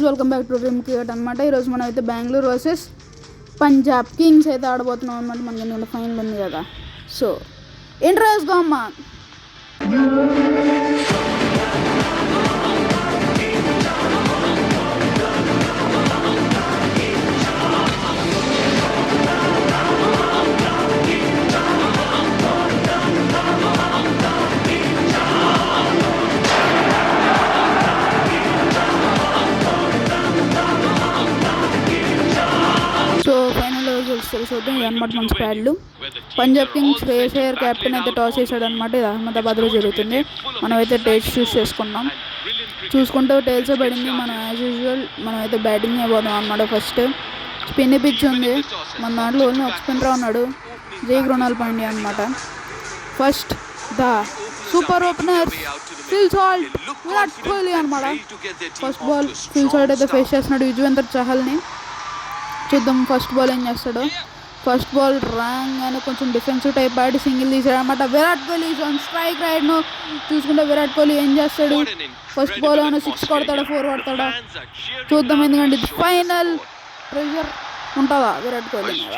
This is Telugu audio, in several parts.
Welcome back to dream cricket అనమాట. ఈరోజు మనం అయితే బెంగళూరు వర్సెస్ పంజాబ్ కింగ్స్ అయితే ఆడబోతున్నాం అనమాట. మనకి నిన్న ఫైనల్ ఉంది కదా, సో ఇంట్రెస్ట్గా అమ్మా. సో ఫైనల్ చూద్దాం అనమాట. మన స్క్వాడ్లు పంజాబ్ కింగ్స్ శ్రేయస్ అయ్యర్ కెప్టెన్ అయితే టాస్ చేశాడు అనమాట. ఇది అహ్మదాబాద్లో జరుగుతుంది. మనం అయితే టేల్స్ చూస్ చేసుకున్నాం. చూసుకుంటే టేల్స్ పడింది. మనం యాజ్ యూజువల్ మనం అయితే బ్యాటింగ్ అయిపోతాం అనమాట. ఫస్ట్ స్పిన్ పిచ్ ఉంది మన దాంట్లో, ఓన్లీ ఒక స్పిన్నర్ ఉన్నాడు, జై కృణాల్ పాండ్యా అనమాట. First the super opener Phil Salt, Virat Kohli అనమాట. ఫస్ట్ బాల్ ఫిల్ సాల్ట్ అయితే ఫేస్ చేస్తున్నాడు యుజ్వేంద్ర చహల్ని. చూద్దాం ఫస్ట్ బాల్ ఏం చేస్తాడు. ఫస్ట్ బాల్ రాంగ్ అని కొంచెం డిఫెన్సివ్ టైప్ ఆడి సింగిల్ తీసాడు అనమాట. విరాట్ కోహ్లీ ఆన్ స్ట్రైక్ రైడ్ను చూసుకుంటే విరాట్ కోహ్లీ ఏం చేస్తాడు. ఫస్ట్ బాల్ ఏమైనా 6 కొడతాడా 4 కొడతాడా చూద్దాం. ఎందుకంటే ఇది ఫైనల్, ప్రెషర్ ఉంటుందా విరాట్ కోహ్లీ మీద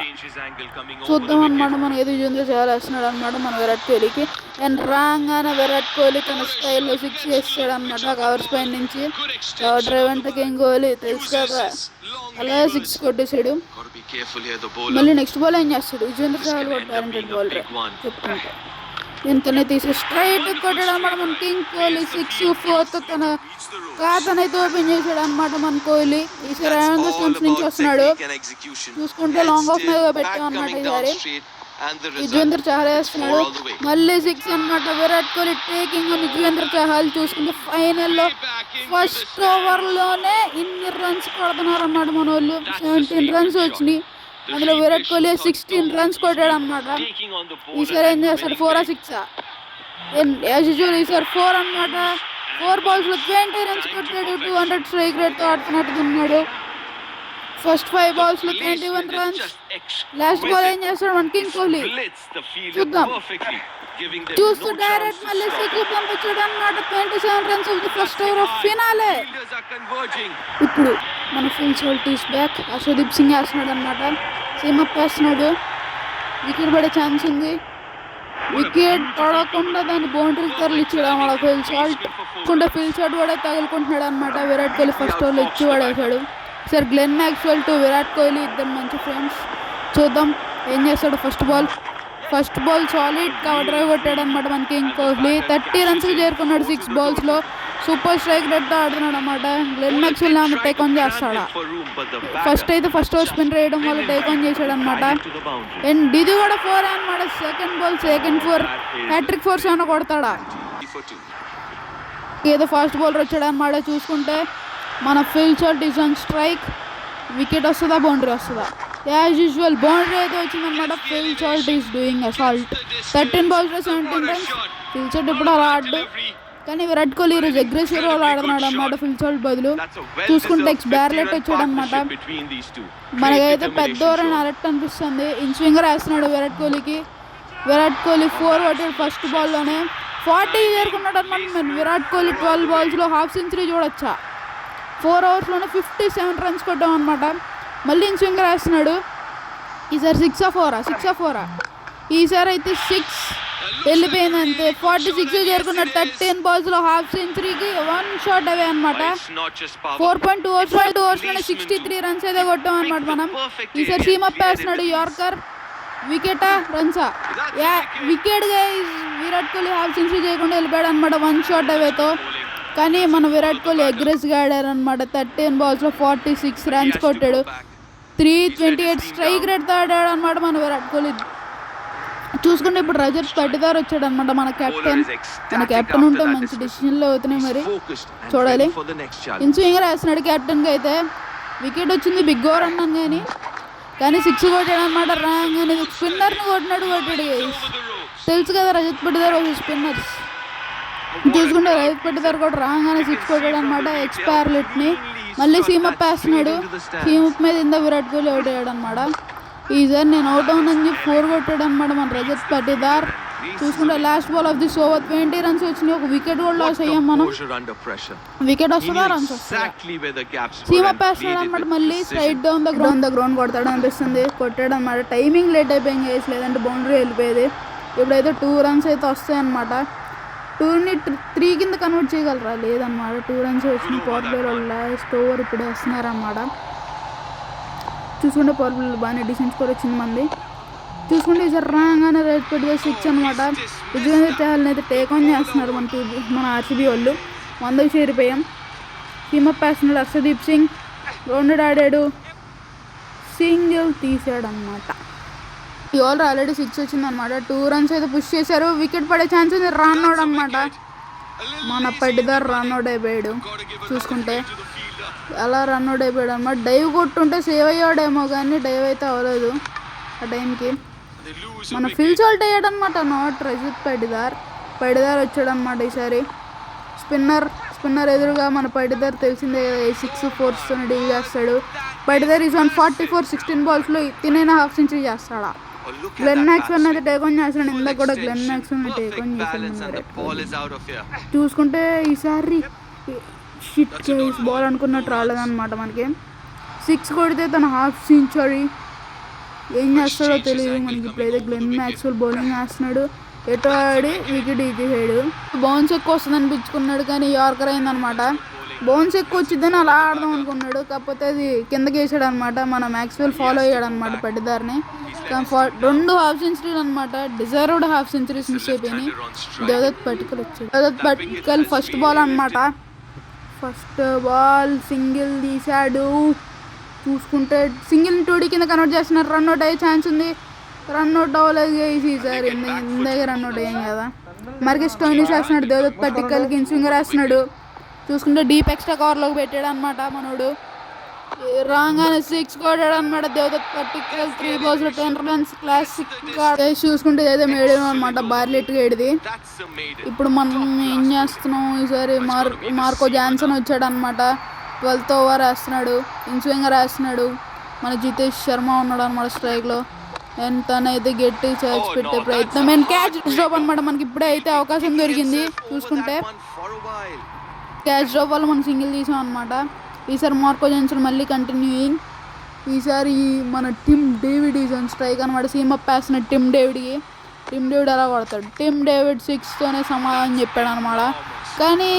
చూద్దాం అనమాట. మనం ఏదో యుజేంద్ర చహల్ వేస్తున్నాడు అనమాట మన విరాట్ కోహ్లీకి. అండ్ రాంగ్ అని విరాట్ కోహ్లీ తన స్టైల్లో 6 చేస్తాడు అనమాట. కవర్స్ పైన నుంచి డ్రైవ్ అంటే కింగ్ కోహ్లీ తెలుసు కదా, అలా 6 కొట్టేసాడు. మళ్ళీ నెక్స్ట్ బాల్ ఏం చేస్తాడు, యుజేంద్ర చహల్ కూడా టాలెంటెడ్ బౌలర్ చెప్పుకుంటే ఎంతనే తీసి స్ట్రైట్ కొట్టాడు అనమాట మన కింగ్ కోహ్లీ. 6 4th తన ఖాతానైతే ఓపెన్ చేశాడు అనమాట మన కోహ్లీ. ఈసారి రవీంద్ర స్టంప్స్ నుంచి వస్తున్నాడు. చూసుకుంటే లాంగ్ ఆఫ్ మీద పెట్టాం అనమాట. ఈసారి యుజ్వేంద్ర చహల్ వేస్తున్నాడు. మళ్ళీ 6 అనమాట. విరాట్ కోహ్లీ టేకింగ్ యుజ్వేంద్ర చహల్. చూసుకుంటే ఫైనల్లో ఫస్ట్ ఓవర్లోనే ఇన్ని రన్స్ కొడుతున్నారు అన్నమాట మన వాళ్ళు. 17 రన్స్ వచ్చినాయి. అందులో విరాట్ కోహ్లీ 16 రన్స్ కొట్టాడు అనమాట. ఈసారి ఏం చేస్తాడు, 4 6 యాజ్ యూజువల్. ఈసారి 4 అనమాట. 4 balls 20 రన్స్ కొట్టాడు. 200 స్ట్రైక్ రేట్తో ఆడుతున్నట్టు ఉన్నాడు. First 5 balls 21 runs. Last ball ఏం చేస్తాడు మన కింగ్ కోహ్లీ చూద్దాం. చూస్తూ డైరెక్ట్ మళ్ళీ 6 పంపించాడు అనమాట. 27 runs of the first over of finale. ఇప్పుడు మన Phil Salt is back. Arshdeep Singh వేస్తున్నాడు అనమాట. సీమప్ వేస్తున్నాడు. వికెట్ పడే ఛాన్స్ ఉంది. వికెట్ పడకుండా దాన్ని బౌండరీ తరలి ఇచ్చాడు అన్నమాట ఫిల్ సాల్ట్. ఫిల్ సాల్ట్ కూడా తగులుకుంటున్నాడు అనమాట. విరాట్ కోహ్లీ ఫస్ట్ ఓవర్లో ఇచ్చి పడేశాడు. Sir Glenn Maxwell to Virat Kohli ఇద్దరు మంచి ఫ్రెండ్స్. చూద్దాం ఏం చేస్తాడు. First ball solid cover drive కొట్టాడు అనమాట మన కింగ్ కోహ్లీ. 30 రన్స్కి చేరుకున్నాడు 6 balls. సూపర్ స్ట్రైక్ రేట్తో ఆడుతున్నాడు అనమాట. గ్లెన్ మ్యాక్స్వెల్ ఆమె టేక్ ఆన్ చేస్తాడా. ఫస్ట్ ఓవర్ స్పిన్ వేయడం వల్ల టేక్ ఆన్ చేశాడు అనమాట. అండ్ ఇది కూడా 4 అనమాట. సెకండ్ బాల్ సెకండ్ 4 హ్యాట్రిక్ 4 ఏమైనా కొడతాడా. ఏదో ఫాస్ట్ బౌలర్ వచ్చాడు అనమాట. చూసుకుంటే మన Phil Salt is on strike. Wicket వస్తుందా బౌండరీ వస్తుందా. యాజ్ యూజువల్ బౌండరీ అయితే వచ్చిందనమాట. Phil Salt is doing assault. 13 balls 17 runs. Phil Salt ఇప్పుడు అలా ఆడు, కానీ విరాట్ కోహ్లీ ఈరోజు అగ్రెసివ్ రోల్ ఆడుతున్నాడు అనమాట ఫిల్ సాల్ట్ బదులు. చూసుకుంటే ఎక్స్ బ్యార్లెట్ వచ్చాడు అనమాట. మనకైతే పెద్ద ఓవర్ అని అలర్ట్ అనిపిస్తుంది. ఇన్స్వింగర్ వేస్తున్నాడు విరాట్ కోహ్లీకి. విరాట్ కోహ్లీ 4 కొట్టాడు ఫస్ట్ బాల్లోనే. 40 చేరుకున్నాడు అనమాట. Virat Kohli 12 balls half century చూడొచ్చా. 4 overs 57 రన్స్ కొట్టాం అనమాట. మళ్ళీ ఇన్స్వింగర్ వేస్తున్నాడు. ఈసారి 6 4 ఈసారి అయితే 6 వెళ్ళిపోయింది అంతే. 46 చేరుకున్నాడు. 13 balls హాఫ్ సెంచరీకి 1 shot అవే అనమాట. 4.2 overs 63 రన్స్ అయితే కొట్టాం అనమాట మనం. ఈసారి సీమప్ వేస్తున్నాడు. యార్కర్ వికెటా రన్సా wicket. Virat Kohli half century చేయకుండా వెళ్ళిపోయాడు అనమాట 1 shot అవేతో. కానీ మన విరాట్ కోహ్లీ అగ్రెసివ్గా ఆడారు అనమాట. 13 balls 46 రన్స్ కొట్టాడు. 328 స్ట్రైక్ రేట్తో ఆడాడు అనమాట మన విరాట్ కోహ్లీ. చూసుకుంటే ఇప్పుడు రజత్ పటిదార్ వచ్చాడు అనమాట మన కెప్టెన్ ఉంటే మంచి డిసిషన్లు అవుతున్నాయి. మరి చూడాలి. ఇన్స్వింగర్ వేస్తున్నాడు కెప్టెన్గా. అయితే వికెట్ వచ్చింది, బిగ్ ఓవర్ అన్నాను కానీ 6 కొట్టాడు అనమాట. రాంగ్ అనేది స్పిన్నర్ని కొట్టాడు. తెలుసు కదా రజత్ పటిదార్ ఒక స్పిన్నర్స్. చూసుకుంటే రజత్ పటిదార్ కూడా రాంగ్ అని 6 కొట్టాడు అనమాట ఎక్స్పైర్లెట్ని. మళ్ళీ సీమప్ వేస్తున్నాడు. సీమప్ మీద ఇందా విరాట్ కోహ్లీ అవుట్ అయ్యాడు అనమాట. ఈసారి నేను అవుట్ అవునని 4 కొట్టాడు అనమాట మన రజత్ పటిదార్. చూసుకుంటే last ball of this over 20 runs వచ్చినాయి. ఒక వికెట్ కూడా లాస్ అయ్యాం మనం. వికెట్ వస్తుందా రన్స్ సీమ ప్యాస్ అనమాట. మళ్ళీ స్ట్రైట్ డౌన్ ద గ్రౌండ్ కొడతాడు అనిపిస్తుంది. కొట్టాడు అనమాట. టైమింగ్ లేట్ అయిపోయింది గైస్, లేదంటే బౌండరీ వెళ్ళిపోయేది. ఇప్పుడైతే 2 రన్స్ అయితే వస్తాయి అనమాట. 2ని 3 కింద కన్వర్ట్ చేయగలరా? లేదన్నమాట. 2 రన్స్ వచ్చిన పవర్ ప్లేలో లాస్ట్ ఓవర్ ఇప్పుడే వస్తున్నారన్నమాట. చూసుకుంటే పవర్ ప్లేలో బాగానే డిసెంట్ స్కోర్ వచ్చింది మంది. చూసుకుంటే ఈసారి రాగానే రైట్ పెడితే 6 అనమాట. విజయేంద్ర చహల్ని అయితే టేక్ ఆన్ చేస్తున్నారు మన ఆర్సీబీ వాళ్ళు. 100కి చేరిపోయాం. టీమప్ వేస్తున్నాడు హర్షదీప్ సింగ్. రౌండెడ్ ఆడాడు, సింగిల్ తీసాడు అనమాట. ఈ ఓవర్ ఆల్రెడీ 6 వచ్చిందనమాట. 2 రన్స్ అయితే పుష్ చేశారు. వికెట్ పడే ఛాన్స్ ఉంది. రన్ అవుట్ అనమాట. మన పట్టిదారు రన్ అవుట్ అయిపోయాడు. చూసుకుంటే అలా రన్ అవుట్ అయిపోయాడు అనమాట. డైవ్ కొట్టుంటే సేవ్ అయ్యాడేమో కానీ డైవ్ అయితే అవ్వలేదు ఆ టైంకి. మన ఫీల్డ్ అవుట్ అయ్యాడు అనమాట. నాట్ రజిత్ పైడిదార్ వచ్చాడు అనమాట. ఈసారి స్పిన్నర్ ఎదురుగా మన పైడిదార్ తెలిసిందే కదా, 6 4తో డీల్ చేస్తాడు. పైడిదార్ ఈజ్ ఆన్ 44 16 బాల్స్లో తినైనా హాఫ్ సెంచరీ చేస్తాడా. గ్లెన్ మ్యాక్స్వెల్ అయితే టేక్ ఆన్ చేస్తున్నాడు. ఇందాక కూడా గ్లెన్ మ్యాక్స్వెల్ టేక్ ఆన్ చేశాడు. చూసుకుంటే ఈసారి షిట్ కేస్ బాల్ అనుకున్నట్టు రాలేదన్నమాట. మనకి 6 కొడితే తన హాఫ్ సెంచరీ. ఏం చేస్తాడో తెలియదు మనకి. ఇప్పుడైతే గ్లెన్ మ్యాక్స్వెల్ బౌలింగ్ వేస్తున్నాడు. ఎటు ఆడి వికెట్ ఇచ్చేసాడు. బౌన్స్ ఎక్కువ వస్తుంది అనిపించుకున్నాడు కానీ యార్కర్ అయిందనమాట. బౌన్స్ ఎక్కువ వచ్చిందని అలా ఆడదాం అనుకున్నాడు, కాకపోతే అది కిందకి వేసాడు అనమాట. మన మ్యాక్స్వెల్ ఫాలో అయ్యాడు అనమాట పట్టిదారిని. 2 హాఫ్ సెంచరీలు అనమాట. డిజర్వ్డ్ హాఫ్ సెంచరీస్ మిస్ అయిపోయినాయి. దేవదత్ పట్టికల్ వచ్చాడు. దేవదత్ పట్టికల్ ఫస్ట్ బాల్ అనమాట. ఫస్ట్ బాల్ సింగిల్ తీశాడు. చూసుకుంటే సింగిల్ 2D కింద కన్వర్ట్ చేస్తున్నారు. రన్ అవుట్ అయ్యే ఛాన్స్ ఉంది. రన్ అవుట్ అవ్వలేదు ఈసారి. ఇందాక రన్ అవుట్ అయ్యాం కదా. మర్కెస్ స్టోయినిస్ వేస్తున్నాడు. దేవదత్ పట్టికల్కి ఇన్స్వింగర్ వేస్తున్నాడు. చూసుకుంటే డీప్ ఎక్స్ట్రా కవర్లోకి పెట్టాడు అనమాట మనోడు. రాగానే 6 కొట్టాడు అనమాట. Devdutt Padikkal 3 balls 10 runs classic. చూసుకుంటే ఏదో మేడం అనమాట. బార్లెట్గా ఏడిది. ఇప్పుడు మనం ఏం చేస్తున్నాం ఈసారి? మార్కో జాన్సన్ వచ్చాడు అనమాట. 12th ఓవర్ వేస్తున్నాడు. ఇన్స్వింగర్ వేస్తున్నాడు. మన జితేష్ శర్మ ఉన్నాడు అనమాట స్ట్రైక్లో. తనైతే గట్టి చార్జ్ పెట్టే ప్రయత్నం. అండ్ క్యాచ్ డ్రాప్ అనమాట. మనకి ఇప్పుడే అయితే అవకాశం దొరికింది. చూసుకుంటే క్యాచ్ డ్రాప్ వల్ల మనం సింగిల్ తీసాం అనమాట. ఈసారి మార్కో జాన్సన్ మళ్ళీ కంటిన్యూయింగ్. ఈసారి మన Tim David is on strike అనమాట. సీమప్ వేసిన టిమ్ డేవిడ్ అలా కొడతాడు. టిమ్ డేవిడ్ 6తోనే సమాధానం చెప్పాడు అనమాట. కానీ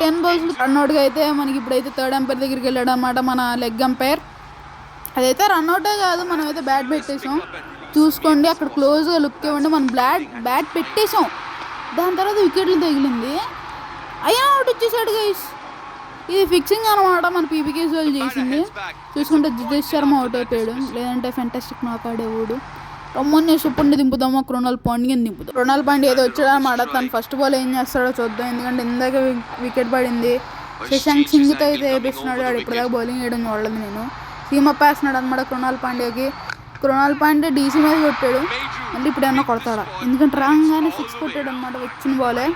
10 balls రన్అట్గా అయితే మనకి ఇప్పుడైతే థర్డ్ అంపైర్ దగ్గరికి వెళ్ళాడు అనమాట. మన లెగ్ అంపైర్. అదైతే రన్అవుటే కాదు, మనం అయితే బ్యాట్ పెట్టేసాం. చూసుకోండి అక్కడ క్లోజ్గా లుక్ ఇవ్వండి. మనం బ్యాట్ పెట్టేసాం. దాని తర్వాత వికెట్లు తగిలింది. అయినా అవుట్ ఇచ్చేసాడు గైస్. ఇది ఫిక్సింగ్ అనమాట. మన పీపీకేస్ వాళ్ళు చేసింది. చూసుకుంటే జితేష్ శర్మ అవుట్ అయిపోయాడు. లేదంటే ఫెంటాస్టిక్ నాక్ ఆడేవాడు. రమ్మని చెప్పండి దింపుదామా క్రోనాల్ పాండ్యాని దింపుదాం. క్రోనాల్ పాండ్యా ఏదో వచ్చాడనమాట. తను ఫస్ట్ బాల్ ఏం చేస్తాడో చూద్దాం. ఎందుకంటే ఇందాక వికెట్ పడింది. శశాంక్ సింగ్తో అయితే వేపిస్తున్నాడు. వాడు ఇప్పటిదాకా బౌలింగ్ వేయడం చూడలేదు నేను. సీమప్ వేస్తున్నాడు అనమాట క్రోనాల్ పాండ్యాకి. క్రోనాల్ పాండ్యా డీసీ మీద కొట్టాడు. మళ్ళీ ఇప్పుడు ఏమన్నా కొడతాడా? ఎందుకంటే రాగానే 6 కొట్టాడు అనమాట వచ్చిన బాలే.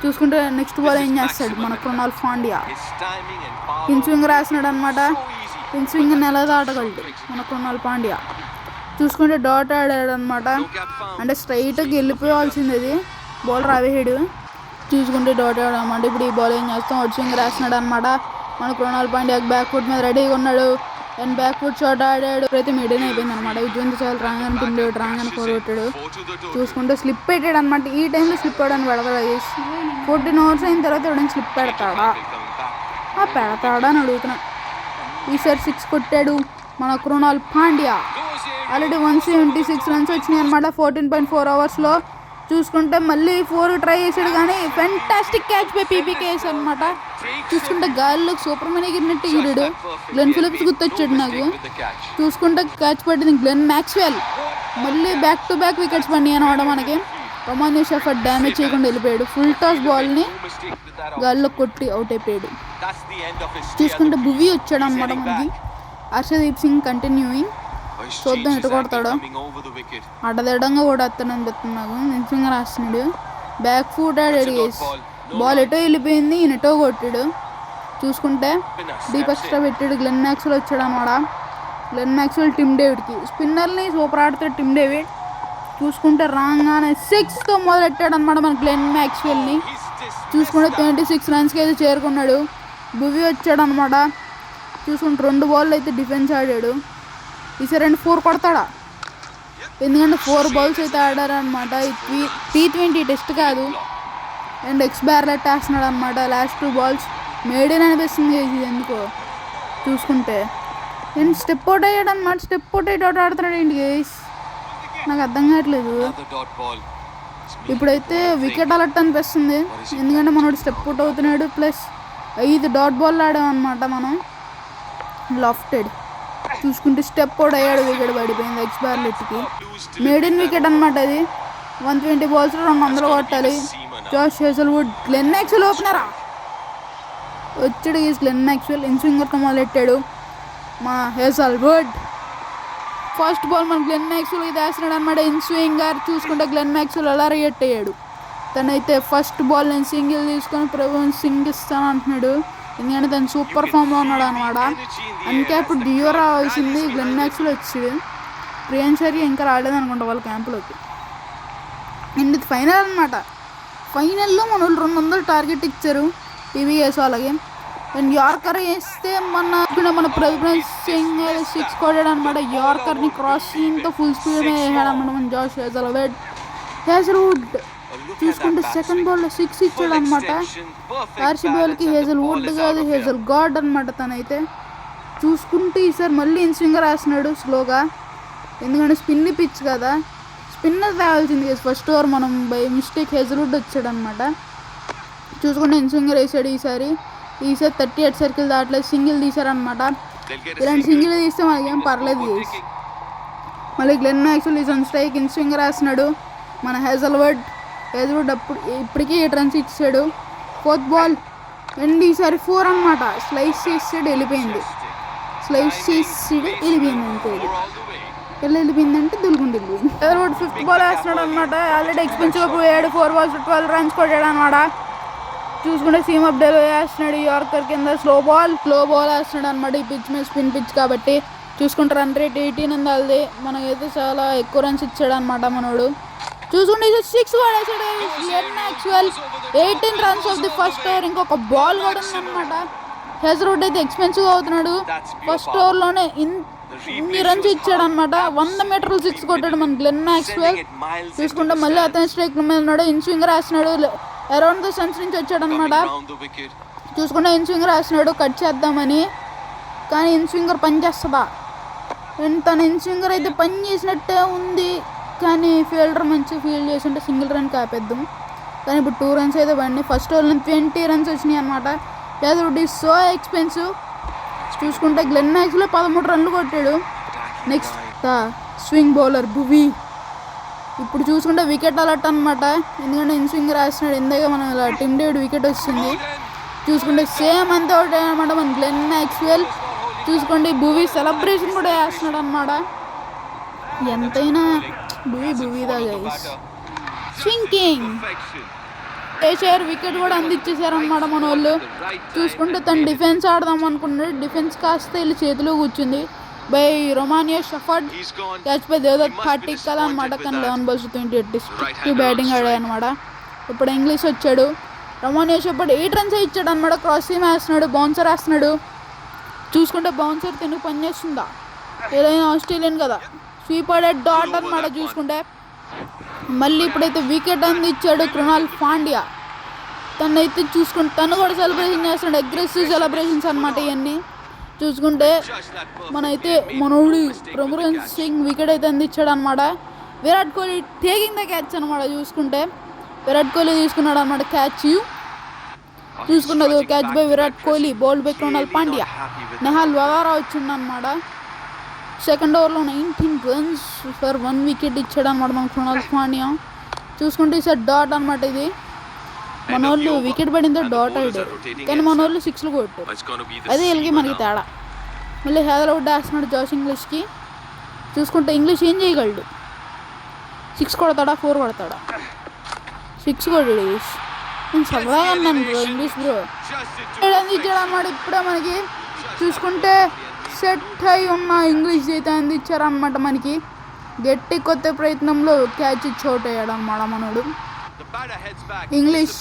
చూసుకుంటే నెక్స్ట్ బాల్ ఏం చేస్తాడు మన క్రోనాల్ పాండ్యా? ఇన్స్వింగర్ వేస్తున్నాడు అనమాట. ఇన్స్వింగర్ ఎలా దాటగలడు మన క్రోనాల్ పాండ్యా. చూసుకుంటే డాట్ ఆడాడు అనమాట. అంటే స్ట్రైట్గా వెళ్ళిపోవాల్సింది అది. బౌలర్ ఆవేసాడు. చూసుకుంటే డాట్ ఆడాడు అనమాట. ఇప్పుడు ఈ బాల్ ఏం చేస్తాం? ఇన్స్వింగర్ వేస్తున్నాడు అనమాట. మన క్రోనాల్ పాండ్యాకి బ్యాక్ ఫుట్ మీద రెడీగా ఉన్నాడు. అండ్ బ్యాక్ ఫుట్ షాట్ ఆడాడు. అయితే మీడియం అయిపోయింది అనమాట. విజయంతి చాలా రాగానే పిండాడు. రాగానే 4 కొట్టాడు. చూసుకుంటే స్లిప్ పెట్టాడు అనమాట. ఈ టైంలో స్లిప్ అవ్వడానికి పెడతాడు. 14 hours అయిన తర్వాత ఎవడైనా స్లిప్ పెడతాడా అని అడుగుతున్నా. ఈసారి 6 కొట్టాడు మన క్రోనాల్ పాండ్యా. ఆల్రెడీ 176 runs వచ్చినాయి అనమాట 14.4 hours. చూసుకుంటే మళ్ళీ 4 ట్రై చేశాడు కానీ ఫెంటాస్టిక్ క్యాచ్ బై పీపీకేఎస్ అనమాట. చూసుకుంటే గాలిలో సూపర్ మ్యాన్ ఎగిరినట్టు ఎగిరాడు. గ్లెన్ ఫిలిప్స్ గుర్తొచ్చాడు నాకు. చూసుకుంటే క్యాచ్ పట్టింది గ్లెన్ మ్యాక్స్వెల్. మళ్ళీ బ్యాక్ టు బ్యాక్ వికెట్స్ పడినాయి అనమాట మనకి. రొమానీ షెఫర్డ్ డ్యామేజ్ చేయకుండా వెళ్ళిపోయాడు. ఫుల్ టాస్ బాల్ని గాలిలో కొట్టి అవుట్ అయిపోయాడు. చూసుకుంటే భువి వచ్చాడు అనమాట మనకి. హర్షదీప్ సింగ్ కంటిన్యూయింగ్. చూద్దాం ఎటు కొడతాడో. అడ్డదిడ్డంగా కూడా వస్తాడు అనిపిస్తుంది నాకు. ఇన్స్వింగర్ రాస్తున్నాడు. బ్యాక్ ఫుట్ ఆడాడు. బాల్ ఎటో వెళ్ళిపోయింది. ఈయన ఎటో కొట్టాడు. చూసుకుంటే డీప్ ఎక్స్ట్రా పెట్టాడు. గ్లెన్ మ్యాక్స్వెల్ వచ్చాడు అనమాట. గ్లెన్ మ్యాక్స్వెల్ టిమ్ డేవిడ్కి. స్పిన్నర్ని సూపర్ ఆడుతాడు టిమ్ డేవిడ్. చూసుకుంటే రాగానే 6తో మొదలెట్టాడు అనమాట మన గ్లెన్ మ్యాక్స్వెల్ని. చూసుకుంటే 26 రన్స్కి అయితే చేరుకున్నాడు. భువి వచ్చాడు అనమాట. చూసుకుంటే 2 బాల్ అయితే డిఫెన్స్ ఆడాడు. ఈసారి 4 కొడతాడా, ఎందుకంటే 4 బాల్స్ అయితే ఆడారు అనమాట. T20 టెస్ట్ కాదు. అండ్ ఎక్స్ బ్యార్లెట్ వేస్తున్నాడు అనమాట. లాస్ట్ 2 బాల్స్ మేడేని అనిపిస్తుంది ఇది ఎందుకో. చూసుకుంటే నేను స్టెప్ అవుట్ అయ్యాడు అనమాట. స్టెప్ అవుట్ ఆడుతున్నాడు ఏంటి గైస్, నాకు అర్థం కావట్లేదు. ఇప్పుడైతే వికెట్ అలర్ట్ అనిపిస్తుంది, ఎందుకంటే మనోడు స్టెప్ అవుట్ అవుతున్నాడు. ప్లస్ 5 డాట్ బాల్ ఆడామన్నమాట మనం లెఫ్టెడ్. చూసుకుంటే స్టెప్ అవుట్ అయ్యాడు, వికెట్ పడిపోయింది ఎక్స్ బార్లెట్కి. మేడిన్ వికెట్ అనమాట అది. 120 బాల్స్ 200 కొట్టాలి. జాష్ హేజల్వుడ్, గ్లెన్ మ్యాక్స్వెల్ ఓపెనరా వచ్చాడు. గ్లెన్ మ్యాక్స్వెల్ ఇన్స్వింగర్తో మొదలెట్టాడు మా హేజల్వుడ్. ఫస్ట్ బాల్ మన గ్లెన్ మ్యాక్స్వెల్ ఇది వేస్తున్నాడు అనమాట ఇన్స్వింగర్. చూసుకుంటే గ్లెన్ మ్యాక్స్వెల్ అలా రియాక్ట్ అయ్యాడు. తనైతే ఫస్ట్ బాల్ నేను సింగిల్ తీసుకొని ప్రభుత్వం సింగ్ ఇస్తాను అంటున్నాడు, ఎందుకంటే తను సూపర్ ఫామ్లో ఉన్నాడు అనమాట. అందుకే అప్పుడు డియో రావాల్సింది, గ్లెన్ మ్యాక్స్వెల్ వచ్చాడు. ప్రియాంశరి ఇంకా రాలేదు అనుకుంటా వాళ్ళ క్యాంపులోకి. అండ్ ఇది ఫైనల్ అనమాట. ఫైనల్లో మన వాళ్ళు 200 టార్గెట్ ఇచ్చారు టీవీఎస్ వాళ్ళకి. అండ్ యార్కర్ వేస్తే మన ప్రభుత్వం సింగ్ 6 కొట్టాడు అనమాట. యార్కర్ని క్రాసింగ్తో ఫుల్ స్పీడ్ మీద వేసాడు అనమాట మన జాష్ హేజల్వుడ్. చూసుకుంటే సెకండ్ బాల్లో 6 ఇచ్చాడు అనమాట. ఆర్సీబీ వాళ్ళకి హేజల్వుడ్ కాదు హేజల్ గాడ్ అనమాట తనైతే. చూసుకుంటే ఈసారి మళ్ళీ ఇన్స్వింగర్ వేస్తున్నాడు స్లోగా, ఎందుకంటే స్పిన్ పిచ్ కదా, స్పిన్నర్ రావాల్సింది కదా. ఫస్ట్ ఓవర్ మనం బై మిస్టేక్ హేజల్వుడ్ వచ్చాడు అనమాట. చూసుకుంటే ఇన్స్వింగర్ వేసాడు ఈసారి 38 సర్కిల్ దాటలేదు, సింగిల్ తీశారనమాట. ఇలాంటి సింగిల్ తీస్తే మనకేం పర్లేదు. మళ్ళీ Glenn Maxwell is on strike, inswinger వేస్తున్నాడు మన హేజల్వుడ్ అప్పుడు ఇప్పటికీ 8 రన్స్ ఇచ్చాడు. 4th బాల్ అండ్ ఈసారి 4 అనమాట. స్లైస్ చేసాడు, వెళ్ళిపోయింది. అంతే. వెళ్ళిపోయిందంటే దులుగుండి వెళ్ళిపోయింది. హేజల్వుడ్ 5th బాల్ వేస్తున్నాడు అనమాట. ఆల్రెడీ ఎక్స్పెన్సివ్ పోయాడు. 4 balls 12 runs కొట్టాడు అనమాట. చూసుకుంటే సీమ్ అప్డేట్ వేస్తున్నాడు యార్కర్ కింద. స్లో బాల్ వేస్తున్నాడు అనమాట. ఈ పిచ్ మీద స్పిన్ పిచ్ కాబట్టి. చూసుకుంటే రన్ రేట్ 18 ఉంది వాళ్ళది. మనకైతే చాలా ఎక్కువ రన్స్ ఇచ్చాడు అనమాట మనోడు. చూసుకుంటే 6 పడేసాడు Glenn Maxwell. 18 runs off the first over. ఇంకొక బాల్ కూడా ఉందన్నమాట. హేజల్వుడ్ అయితే ఎక్స్పెన్సివ్ అవుతున్నాడు. ఫస్ట్ ఓవర్లోనే ఇన్ని రన్స్ ఇచ్చాడు అనమాట. 100 మీటర్లు 6 కొట్టాడు మన గ్లెన్ మ్యాక్స్వెల్. చూసుకుంటే మళ్ళీ అతని స్ట్రైక్ మీద ఉన్నాడు. ఇన్స్వింగర్ వేస్తున్నాడు, అరౌండ్ ద సన్స్ నుంచి వచ్చాడు అనమాట. చూసుకుంటే ఇన్స్వింగర్ వేస్తున్నాడు కట్ చేద్దామని, కానీ ఇన్స్వింగర్ పని చేస్తుందా, తన ఇన్స్వింగర్ అయితే పని చేసినట్టే ఉంది. కానీ ఫీల్డర్ మంచి ఫీల్డ్ చేస్తుంటే సింగిల్ రన్ కాపేద్దాం. కానీ ఇప్పుడు 2 runs అయితే పడినాయి. ఫస్ట్ ఓవర్లో 20 runs వచ్చినాయి అనమాట. Hazlewood is so expensive. చూసుకుంటే గ్లెన్ మ్యాక్స్వెల్ 13 runs కొట్టాడు. నెక్స్ట్ స్వింగ్ బౌలర్ భువి. ఇప్పుడు చూసుకుంటే వికెట్ అలర్ట్ అనమాట, ఎందుకంటే ఇన్స్వింగర్ వేస్తున్నాడు. ఇందాక మనం ఇలా టిమ్ డేవిడ్ వికెట్ వచ్చింది. చూసుకుంటే సేమ్ అంతే ఒకటి అనమాట మన గ్లెన్ మ్యాక్స్వెల్. చూసుకోండి భువి సెలబ్రేషన్ కూడా వేస్తున్నాడు అనమాట. ఎంతైనా భువిదా గైస్. స్వింకింగ్ వేసారు, వికెట్ కూడా అందించేసారు అనమాట మన వాళ్ళు. చూసుకుంటే తను డిఫెన్స్ ఆడదాం అనుకున్నాడు. డిఫెన్స్ కాస్త వీళ్ళు చేతిలో కూర్చుంది. By Romario Shepherd, catch by Devdutt Padikkal అనమాట. కానీ 11 balls 28 బ్యాటింగ్ ఆడాడు అనమాట. ఇప్పుడు ఇంగ్లీష్ వచ్చాడు. రొమానియో షఫర్డ్ 8 runs ఇచ్చాడు అనమాట. క్రాస్ సీమ్ వేస్తున్నాడు, బౌన్సర్ వేస్తున్నాడు. చూసుకుంటే బౌన్సర్ తినుకు పనిచేస్తుందా, ఏదైనా ఆస్ట్రేలియన్ కదా. స్వీప్ ఆడే డాట్ అనమాట. చూసుకుంటే మళ్ళీ ఇప్పుడైతే వికెట్ అందించాడు కృణాల్ పాండ్యా. తనైతే చూసుకుంటే తను కూడా సెలబ్రేషన్ చేస్తున్నాడు. అగ్రెసివ్ సెలబ్రేషన్స్ అనమాట ఇవన్నీ. చూసుకుంటే మనోడు ప్రభుత్వం సింగ్ వికెట్ అయితే అందించాడు అనమాట. Virat Kohli taking the catch అనమాట. చూసుకుంటే విరాట్ కోహ్లీ తీసుకున్నాడు అనమాట క్యాచ్. చూసుకున్నది catch by Virat Kohli, bowled by Krunal Pandya. Nehal Wadhera వచ్చిండు అనమాట. సెకండ్ ఓవర్లో 19 runs ఫర్ 1 wicket ఇచ్చాడు అనమాట మన కృణాల్ పాండ్యా. చూసుకుంటే ఈసారి డాట్ అనమాట. ఇది మన వాళ్ళు వికెట్ పడిందో డాట్ ఆడారు, కానీ మన వాళ్ళు 6 కొట్టారు. అదే వీళ్ళకి మనకి తేడా. మళ్ళీ హేజల్వుడ్ వేస్తున్నాడు జాష్ ఇంగ్లీష్కి. చూసుకుంటే ఇంగ్లీష్ ఏం చేయగలడు, 6 కొడతాడా 4 కొడతాడా? 6 కొట్టాడు. నేను సరదాగా అన్నాను బ్రో, ఇంగ్లీష్ బ్రో అందించాడు అనమాట. ఇప్పుడే మనకి చూసుకుంటే సెట్ అయి ఉన్న ఇంగ్లీష్ అయితే అందించారు అనమాట మనకి. గట్టి కొత్త ప్రయత్నంలో క్యాచ్ ఇచ్చి అవుట్ అయ్యాడు అనమాట మనోడు. ఇంగ్లీష్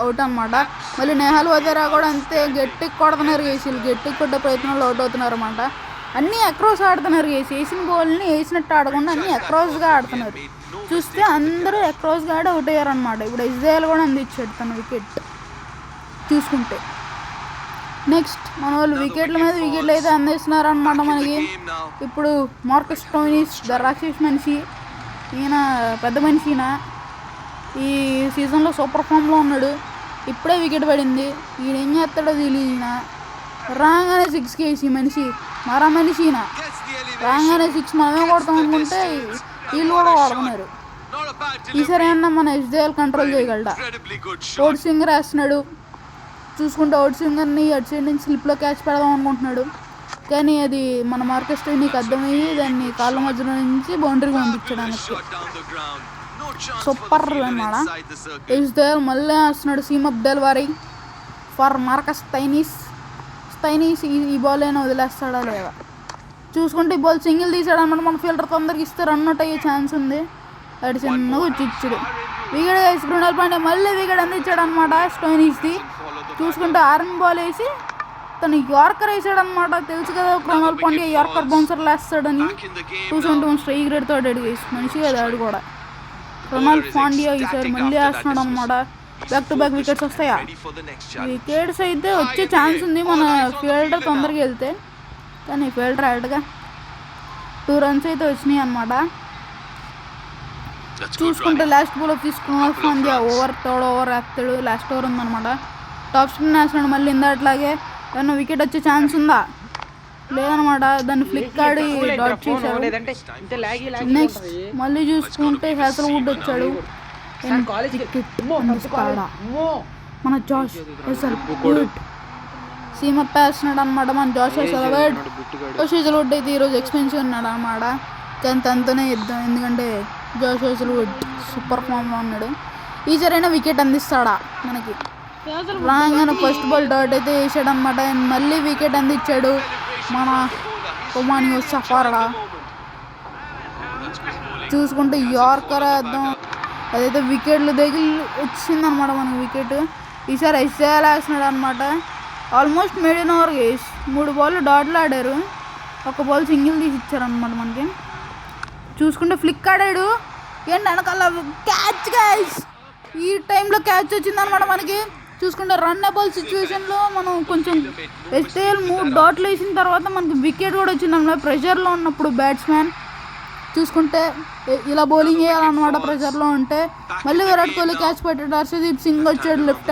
అవుట్ అనమాట. మళ్ళీ నెహల్ వదేరా కూడా అంతే గట్టి కొడుతున్నారు వేసి గట్టి కొట్టే ప్రయత్నంలో అవుట్ అవుతున్నారు అనమాట. అన్నీ అక్రాస్ ఆడుతున్నారు వేసిన బాల్ని వేసినట్టు ఆడకుండా అన్నీ అక్రాస్గా ఆడుతున్నారు. చూస్తే అందరూ అక్రాస్గా ఆడి అవుట్ అయ్యారు అనమాట. ఇప్పుడు ఇజ్రాయెల్ కూడా అందించాడు తన వికెట్ చూసుకుంటే. నెక్స్ట్ మన వాళ్ళు వికెట్ల మీద వికెట్లు అయితే అందిస్తున్నారు అనమాట మనకి. ఇప్పుడు మార్కస్ స్టోయినిస్ ద రాక్షస్ మనిషి, ఈయన పెద్ద మనిషి, ఈయన ఈ సీజన్లో సూపర్ ఫామ్లో ఉన్నాడు. ఇప్పుడే వికెట్ పడింది. ఈయన ఏం చేస్తాడో తెలియదు. ఈయన రాగానే 6 కేసి మనిషి మరా మనిషి, ఈయన రాగానే 6 మనమే కొడతాం అనుకుంటే వీళ్ళు కూడా వాడుతున్నారు. ఈసారి ఏమన్నా మన ఇజ్రాయెల్ కంట్రోల్ చేయగలడా? ఓట్ సింగర్ వేస్తున్నాడు. చూసుకుంటే అవుట్ స్వింగర్ని అటు సైడ్ నుంచి స్లిప్లో క్యాచ్ పెడదాం అనుకుంటున్నాడు. కానీ అది మన మార్కస్ స్టోయినికి అర్థమయ్యి దాన్ని కాళ్ళ మధ్యలో నుంచి బౌండరీకి పంపించడానికి. సూపర్ అన్నమాట. ఇజ్రాయెల్ మళ్ళీ వేస్తున్నాడు seam up delivery for Marcus Stoinis. ఈ బాల్ అయినా వదిలేస్తాడా లేదా చూసుకుంటే ఈ బాల్ సింగిల్ తీసాడు అనమాట. మన ఫీల్డర్ తొందరగా ఇస్తే రన్ అవుట్ అయ్యే ఛాన్స్ ఉంది. అటు చిన్నగా వచ్చి ఇచ్చాడు వికెట్. వేసి కృణాల్ పాండ్యా మళ్ళీ వికెట్ అందించాడు అనమాట స్టోయినిస్ది. చూసుకుంటే ఆర్మీ బాల్ వేసి తను యార్కర్ వేసాడు అనమాట. తెలుసు కదా కృణాల్ పాండ్యా యార్కర్ బౌన్సర్లు వేస్తాడని. చూసుకుంటే మన స్ట్రైక్ రేట్తో ఆడాడు వేసి మనిషి కదా ఆడు కూడా. కృణాల్ పాండ్యా ఈసారి మళ్ళీ వేస్తున్నాడు అనమాట. బ్యాక్ టు బ్యాక్ వికెట్స్ వస్తాయా? వికెట్స్ అయితే వచ్చే ఛాన్స్ ఉంది మన ఫీల్డర్ తొందరగా వెళ్తే. కానీ ఫీల్డర్ ఆడగా 2 runs అయితే వచ్చినాయి అనమాట. చూసుకుంటే లాస్ట్ బాల్ తీసుకున్న పాండ్యా థర్డ్ ఓవర్ వేస్తాడు. లాస్ట్ ఓవర్ ఉందన్నమాట. టాప్ స్పిన్ వేస్తున్నాడు మళ్ళీ ఇందాట్లాగే. ఏమన్నా వికెట్ వచ్చే ఛాన్స్ ఉందా? లేదనమాట. దాన్ని ఫ్లిక్ ఆడి డాట్ చేశారు. నెక్స్ట్ మళ్ళీ చూసుకుంటే హ్యాసల్వుడ్ వచ్చాడు. మన జాష్ హెజల్వుడ్ సీమ్ అప్ వేస్తున్నాడు అనమాట. మన జాష్ హెజల్వుడ్ అయితే ఈరోజు ఎక్స్పెన్సివ్ ఉన్నాడు అనమాట. కానీ తనతోనే ఇద్దాం, ఎందుకంటే జాష్ హెజల్వుడ్ సూపర్ ఫామ్లో ఉన్నాడు. ఈసారైనా వికెట్ అందిస్తాడా మనకి? రాగానే ఫస్ట్ బాల్ డాట్ అయితే వేసాడు అనమాట. మళ్ళీ వికెట్ అందించాడు మన ఒమానియో సఫారా. చూసుకుంటే యార్కర్ వేద్దాం, అదైతే వికెట్లు దగ్గర వచ్చిందనమాట మనకి వికెట్. ఈసారి ఇజ్రాయెల్ వేస్తున్నాడు అనమాట. ఆల్మోస్ట్ మిడిల్ ఓవర్ వేసి 3 బాల్ డాట్లు ఆడారు. 1 బాల్ సింగిల్ తీసి ఇచ్చారనమాట మనకి. చూసుకుంటే ఫ్లిక్ ఆడాడు. ఏంటి వెనకాల క్యాచ్ గైస్. ఈ టైంలో క్యాచ్ వచ్చిందనమాట మనకి. చూసుకుంటే రన్నబుల్ సిచ్యువేషన్లో మనం కొంచెం ఇజ్రాయెల్ 3 డాట్లు వేసిన తర్వాత మనకి వికెట్ కూడా వచ్చిందన్నమాట. ప్రెషర్లో ఉన్నప్పుడు బ్యాట్స్మెన్ చూసుకుంటే ఇలా బౌలింగ్ చేయాలన్నమాట ప్రెషర్లో ఉంటే. మళ్ళీ విరాట్ కోహ్లీ క్యాచ్ పెట్టాడు. హర్షదీప్ సింగ్ వచ్చాడు లెఫ్ట్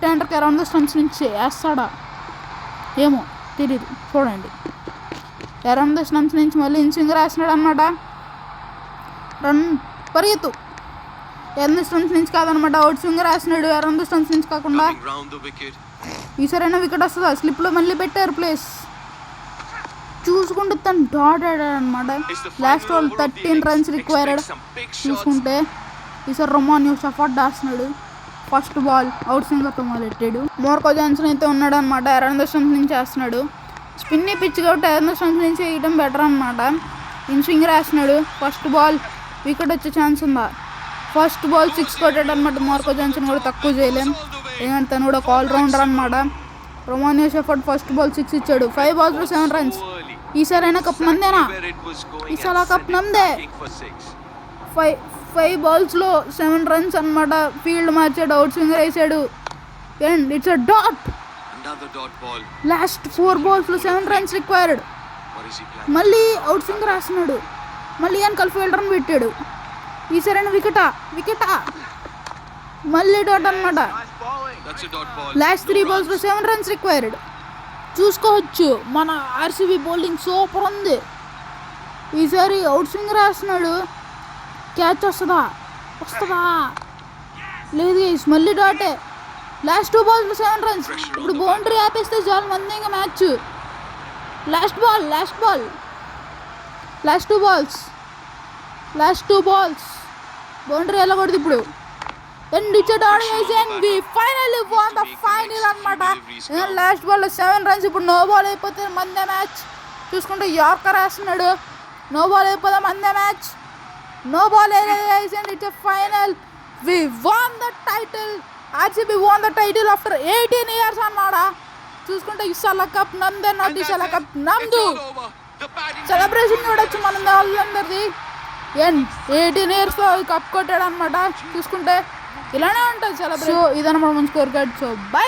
హ్యాండర్కి అరౌండ్ ద స్టంప్స్ నుంచి వేస్తాడా ఏమో తెలీదు. చూడండి అరౌండ్ ద స్టంప్స్ నుంచి మళ్ళీ సింగర్ వేస్తున్నాడు అనమాట. రన్ పరిగెత్తు అరౌండ్ ద స్టంప్స్ నుంచి కాదనమాట. అవుట్ స్వింగర్ వేస్తున్నాడు అరౌండ్ ద స్టంప్స్ నుంచి కాకుండా. ఈసారైనా వికెట్ వస్తుందా? స్లిప్లో మళ్ళీ పెట్టారు ప్లేస్. చూసుకుంటే తను డాట్ ఆడాడు అనమాట. Last ball 13 runs required. చూసుకుంటే ఈసారి రొమానియో సఫార్ వేస్తున్నాడు. ఫస్ట్ బాల్ అవుట్ స్వింగర్తో మొదలెట్టాడు. మోర్కో జాన్సన్ అయితే ఉన్నాడు అనమాట. అరౌండ్ ద స్టంప్స్ నుంచి వేస్తున్నాడు. స్పిన్ని పిచ్ కాబట్టి అరౌండ్ ద స్టంప్స్ నుంచి వేయడం బెటర్ అనమాట. ఇన్ స్వింగర్ వేస్తున్నాడు. ఫస్ట్ బాల్ వికెట్ వచ్చే ఛాన్స్ ఉందా? ఫస్ట్ బాల్ 6 కొట్టాడు అనమాట. మార్కో జాన్సన్ కూడా తక్కువ చేయలేం, ఎందుకంటే తను కూడా ఒక ఆల్రౌండర్ అనమాట. రొమానియో షెఫర్డ్ ఫస్ట్ బాల్ 6 ఇచ్చాడు. 5 balls 7 runs. ఈసారైనా కప్ మందేనా? ఈసారి కప్ నందే. 5 balls 7 runs అనమాట. ఫీల్డ్ మార్చాడు, అవుట్ స్వింగర్ వేసాడు. And it's a dot. Last 4 balls 7 runs required. మళ్ళీ అవుట్ స్వింగర్ వేస్తున్నాడు. మళ్ళీ వెనకాల ఫీల్డర్ని పెట్టాడు. ఈసారైనా వికెటా మళ్ళీ డాట్ అనమాట. Last 3 balls 7 runs required. చూసుకోవచ్చు మన ఆర్సీబీ బౌలింగ్ సూపర్ ఉంది. ఈసారి అవుట్ స్వింగర్ వేస్తున్నాడు. క్యాచ్ వస్తుందా? లేదు గైస్, మళ్ళీ డాటే. Last 2 balls 7 runs. ఇప్పుడు బౌండరీ ఆపేస్తే చాలా మంది ఇంకా match. Last two balls boundary ఎలా కొడుతుంది ఇప్పుడు? And it's a dot guys, and we finally won the final అన్నమాట. Last ball 7 runs. ఇప్పుడు నో బాల్ అయిపోతే మందే మ్యాచ్. చూసుకుంటే యార్కర్ వేస్తున్నాడు. నో బాల్ అయిపోదాం అందే మ్యాచ్. No ball and it's final. We won the title. RCB won the title after 18 years అన్నమాట. చూసుకుంటే ఇసాల కప్ నమ్దే, నాట్ ఇసాల కప్ నమ్దు. సెలబ్రేషన్ చూడొచ్చు మనం వాళ్ళందరిది. 18 years కప్ కొట్టాడు అనమాట. చూసుకుంటే ఇలానే ఉంటుంది సెలబ్రేషన్. ఇదన్నమాట మన స్కోర్ కార్డ్. So by.